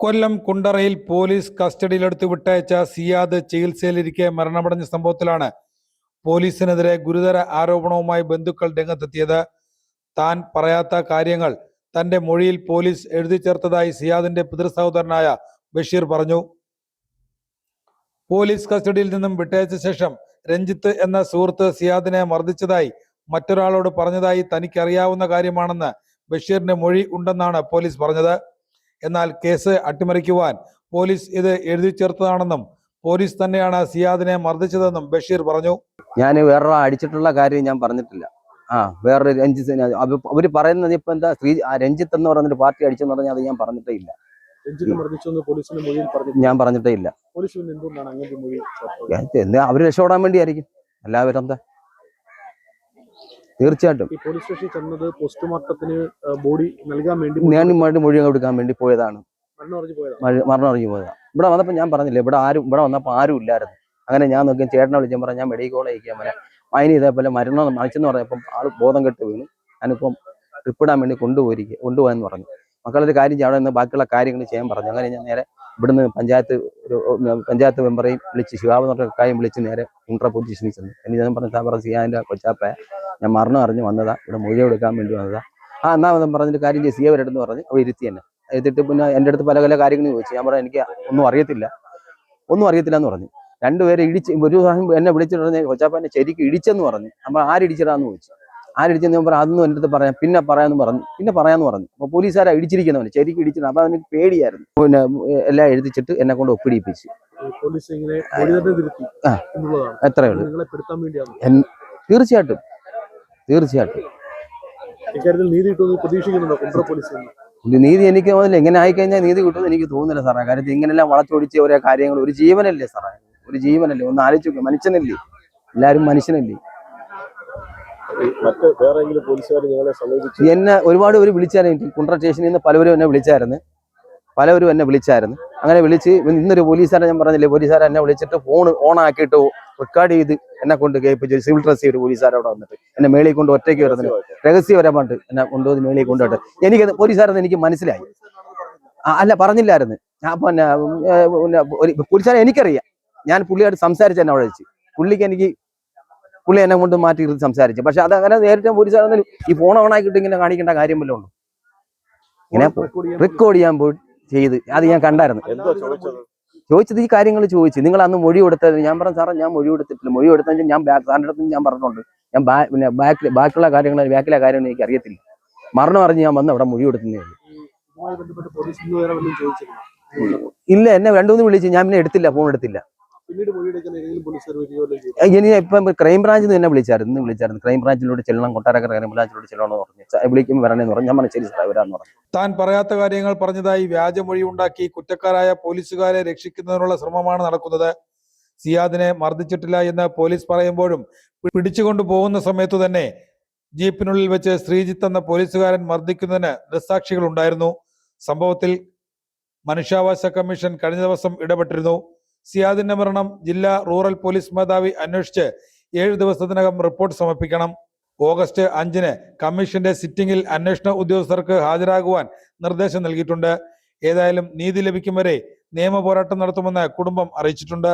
കൊല്ലം കുണ്ടറയിൽ police കസ്റ്റഡിയിലെടുത്ത് വിട്ടയച്ച സിയാദ് ചികിത്സയിലിരിക്കെ മരണമടഞ്ഞ സംഭവത്തിലാണ് പോലീസിനെതിരെ ഗുരുതര ആരോപണവുമായി ബന്ധുക്കൾ രംഗത്തെത്തിയത്. താൻ പറയാത്ത കാര്യങ്ങൾ തന്റെ മൊഴിയിൽ പോലീസ് എഴുതി ചേർത്തതായി സിയാദിന്റെ പിതൃസഹോദരനായ ബഷീർ പറഞ്ഞു. പോലീസ് കസ്റ്റഡിയിൽ നിന്നും വിട്ടയച്ച ശേഷം രഞ്ജിത്ത് എന്ന സുഹൃത്ത് സിയാദിനെ മർദ്ദിച്ചതായി മറ്റൊരാളോട് പറഞ്ഞതായി തനിക്കറിയാവുന്ന കാര്യമാണെന്ന് ബഷീറിന്റെ മൊഴി ഉണ്ടെന്നാണ് പോലീസ് പറഞ്ഞത്. എന്നാൽ കേസ് അട്ടിമറിക്കുവാൻ പോലീസ് ഇത് എഴുതി ചേർത്തതാണെന്നും പോലീസ് തന്നെയാണ് സിയാദിനെ മർദ്ദിച്ചതെന്നും ബഷീർ പറഞ്ഞു. ഞാൻ വേറൊരാൾ അടിച്ചിട്ടുള്ള കാര്യം ഞാൻ പറഞ്ഞിട്ടില്ല. വേറൊരു രഞ്ജിത്ത് അവര് പറയുന്നത് ഇപ്പൊ എന്താ രഞ്ജിത്ത് എന്ന് പറയുന്നൊരു പാർട്ടി അടിച്ചെന്ന് പറഞ്ഞാൽ അത് ഞാൻ പറഞ്ഞിട്ടേ ഇല്ല. ഞാൻ പറഞ്ഞിട്ടേ ഇല്ല. എന്താ അവര് രക്ഷപ്പെടാൻ വേണ്ടിയായിരിക്കും, എല്ലാവരും എന്താ തീർച്ചയായിട്ടും ബോഡി നൽകാൻ വേണ്ടി മൊഴി കൊടുക്കാൻ വേണ്ടി പോയതാണ്. മരണം അറിഞ്ഞു പോയതാണ്. ഇവിടെ വന്നപ്പോ ഞാൻ പറഞ്ഞില്ലേ, ഇവിടെ വന്നപ്പോ ആരും ഇല്ലായിരുന്നു. അങ്ങനെ ഞാൻ നോക്കിയാൽ ചേട്ടനെ വിളിച്ചാൽ പറഞ്ഞാൽ ഞാൻ മെഡിക്കൽ കോളേജ് അയക്കാൻ പറയാം. അതിന് ഇതേപോലെ മരിച്ചെന്ന് പറഞ്ഞപ്പം ആള് ബോധം കെട്ട് വീണു. ഞാനിപ്പം ട്രിപ്പിടാൻ വേണ്ടി കൊണ്ടുപോകാന്ന് പറഞ്ഞു. മക്കളൊരു കാര്യം ചെയ്യാം, അവിടെ നിന്ന് ബാക്കിയുള്ള കാര്യങ്ങൾ ചെയ്യാൻ പറഞ്ഞു. അങ്ങനെ ഞാൻ നേരെ ഇവിടുന്ന് പഞ്ചായത്ത് മെമ്പറേയും വിളിച്ച് ശിവാബ് എന്ന് പറഞ്ഞ കാര്യം വിളിച്ച് നേരെ കുണ്ട്ര പോലീസ് സ്റ്റേഷനിൽ ചെന്നു. എനിക്ക് ഞാൻ പറഞ്ഞ സാബറ സിയാന്റെ കൊച്ചാപ്പ ഞാൻ മരണം അറിഞ്ഞ് വന്നതാ, ഇവിടെ മൊഴി എടുക്കാൻ വേണ്ടി വന്നതാ. എന്നാ പറഞ്ഞൊരു കാര്യം ചെയ്ത് സിയ വരെടുന്ന് പറഞ്ഞ് അവിടെ ഇരുത്തി തന്നെ. എത്തിയിട്ട് പിന്നെ എൻ്റെ അടുത്ത് പല പല കാര്യങ്ങളും ചോദിച്ചു. ഞാൻ പറഞ്ഞു എനിക്ക് ഒന്നും അറിയത്തില്ല എന്ന് പറഞ്ഞു. രണ്ടുപേരെ ഇടിച്ച് ഒരു പ്രാവശ്യം എന്നെ വിളിച്ചിട്ട് പറഞ്ഞ് കൊച്ചാപ്പ എന്നെ ശരിക്കും ഇടിച്ചെന്ന് പറഞ്ഞു. അപ്പോൾ ആരിടിച്ചിടാന്ന് ചോദിച്ചു. ആരിടിച്ചെന്ന് ഞാൻ പറഞ്ഞു അതൊന്നും എൻ്റെ അടുത്ത് പറയാം, പിന്നെ പറയാന്ന് പറഞ്ഞു. അപ്പോൾ പോലീസുകാരാ ഇടിച്ചിരിക്കുന്നവന്, ശരിക്കും ഇടിച്ചിരുന്നു. അപ്പൊ എനിക്ക് പേടിയായിരുന്നു. പിന്നെ എല്ലാം എഴുതിച്ചിട്ട് എന്നെ കൊണ്ട് ഒപ്പിടിപ്പിച്ചു. എത്രയേ ഉള്ളൂ. തീർച്ചയായിട്ടും നീതി എനിക്ക് തോന്നില്ല. ഇങ്ങനെ ആയിക്കഴിഞ്ഞാൽ നീതി കിട്ടുമെന്ന് എനിക്ക് തോന്നുന്നില്ല സാറേ. കാര്യത്തിൽ ഇങ്ങനെല്ലാം വളച്ചൊടിച്ച് ഓരോ കാര്യങ്ങൾ, ഒരു ജീവനല്ലേ സാറേ, ഒരു ജീവനല്ലേ. ഒന്ന് ആലോചിച്ചു, മനുഷ്യനല്ലേ, എല്ലാവരും മനുഷ്യനല്ലേ. എന്നെ ഒരുപാട് പേര് വിളിച്ചായിരുന്നു. കുണ്ട്ര സ്റ്റേഷനിൽ നിന്ന് പലവരും എന്നെ വിളിച്ചായിരുന്നു. അങ്ങനെ വിളിച്ച് ഇന്നൊരു പോലീസുകാരെ ഞാൻ പറഞ്ഞില്ലേ, പോലീസുകാരെ എന്നെ വിളിച്ചിട്ട് ഫോൺ ഓൺ ആക്കിയിട്ട് റെക്കോർഡ് ചെയ്ത് എന്നെ കൊണ്ട് കേൾപ്പിച്ചു. സിവിൽ ഡ്രസ് ഒരു പോലീസുകാരോടെ വന്നിട്ട് എന്നെ മേളിൽ കൊണ്ട് ഒറ്റയ്ക്ക് വരുന്നത് രഹസ്യപരമായിട്ട് എന്നെ കൊണ്ടുപോയി മേളിൽ കൊണ്ടുപോയിട്ട് എനിക്ക് പോലീസുകാരെന്ന് എനിക്ക് മനസ്സിലായി. അല്ല പറഞ്ഞില്ലായിരുന്നു. ഞാൻ പിന്നെ പോലീസുകാരെ എനിക്കറിയാം. ഞാൻ പുള്ളിയായിട്ട് സംസാരിച്ച് എന്നെ അവിടെ വെച്ച് പുള്ളി എന്നെ കൊണ്ട് മാറ്റി സംസാരിച്ചു. പക്ഷെ അതങ്ങനെ നേരിട്ട് പോലീസുകാരെന്നാലും ഈ ഫോൺ ഓൺ ആക്കിയിട്ട് ഇങ്ങനെ കാണിക്കേണ്ട കാര്യം വല്ലതും ഉണ്ടോ? ഇങ്ങനെ റെക്കോർഡ് ചെയ്യാൻ പോയി ചെയ്ത് അത് ഞാൻ കണ്ടായിരുന്നു. ചോദിച്ചത് ഈ കാര്യങ്ങൾ ചോദിച്ചു. നിങ്ങൾ അന്ന് മൊഴി കൊടുത്തത് ഞാൻ പറഞ്ഞു സാറേ ഞാൻ മൊഴി കൊടുത്തിട്ടില്ല. മൊഴി കൊടുത്തെങ്കിൽ ഞാൻ സാറിൻ്റെ അടുത്ത് ഞാൻ പറഞ്ഞിട്ടുണ്ട്. ഞാൻ പിന്നെ ബാക്കിയുള്ള കാര്യങ്ങൾ എനിക്ക് അറിയത്തില്ല. മരണം അറിഞ്ഞ് ഞാൻ വന്ന് അവിടെ മൊഴി കൊടുത്തേ ഉള്ളൂ. ഇല്ല, എന്നെ രണ്ടുമൂന്ന് വിളിച്ചു. ഞാൻ പിന്നെ ഫോൺ എടുത്തില്ല. ഇനി ഇപ്പം ക്രൈംബ്രാഞ്ചിൽ നിന്ന് എന്നെ വിളിച്ചായിരുന്നു. ക്രൈംബ്രാഞ്ചിലൂടെ ചെല്ലണം, കൊട്ടാരക്കര ക്രൈംബ്രാഞ്ചിലൂടെ ചെല്ലണമെന്ന് പറഞ്ഞു. വിളിക്കുമ്പോൾ വരണമെന്ന് പറഞ്ഞു. ഞാൻ പറഞ്ഞു ശരി സാറേ വരാമെന്ന് പറഞ്ഞു. താൻ പറയാത്ത കാര്യങ്ങൾ പറഞ്ഞതായി വ്യാജമൊഴി ഉണ്ടാക്കി കുറ്റക്കാരായ പോലീസുകാരെ രക്ഷിക്കുന്നതിനുള്ള ശ്രമമാണ് നടക്കുന്നത്. സിയാദിനെ മർദ്ദിച്ചിട്ടില്ല എന്ന് പോലീസ് പറയുമ്പോഴും പിടിച്ചുകൊണ്ടു പോകുന്ന സമയത്തു തന്നെ ജീപ്പിനുള്ളിൽ വെച്ച് ശ്രീജിത്ത് എന്ന പോലീസുകാരൻ മർദ്ദിക്കുന്നതിന് ദൃക്സാക്ഷികൾ ഉണ്ടായിരുന്നു. സംഭവത്തിൽ മനുഷ്യാവകാശ കമ്മീഷൻ കഴിഞ്ഞ ദിവസം ഇടപെട്ടിരുന്നു. സിയാദിന്റെ മരണം ജില്ലാ റൂറൽ പോലീസ് മേധാവി അന്വേഷിച്ച് 7 ദിവസത്തിനകം റിപ്പോർട്ട് സമർപ്പിക്കണം. ഓഗസ്റ്റ് 5-ന് കമ്മീഷന്റെ സിറ്റിംഗിൽ അന്വേഷണ ഉദ്യോഗസ്ഥർക്ക് ഹാജരാകുവാൻ നിർദ്ദേശം നൽകിയിട്ടുണ്ട്. ഏതായാലും നീതി ലഭിക്കും വരെ നിയമ പോരാട്ടം നടത്തുമെന്ന് കുടുംബം അറിയിച്ചിട്ടുണ്ട്.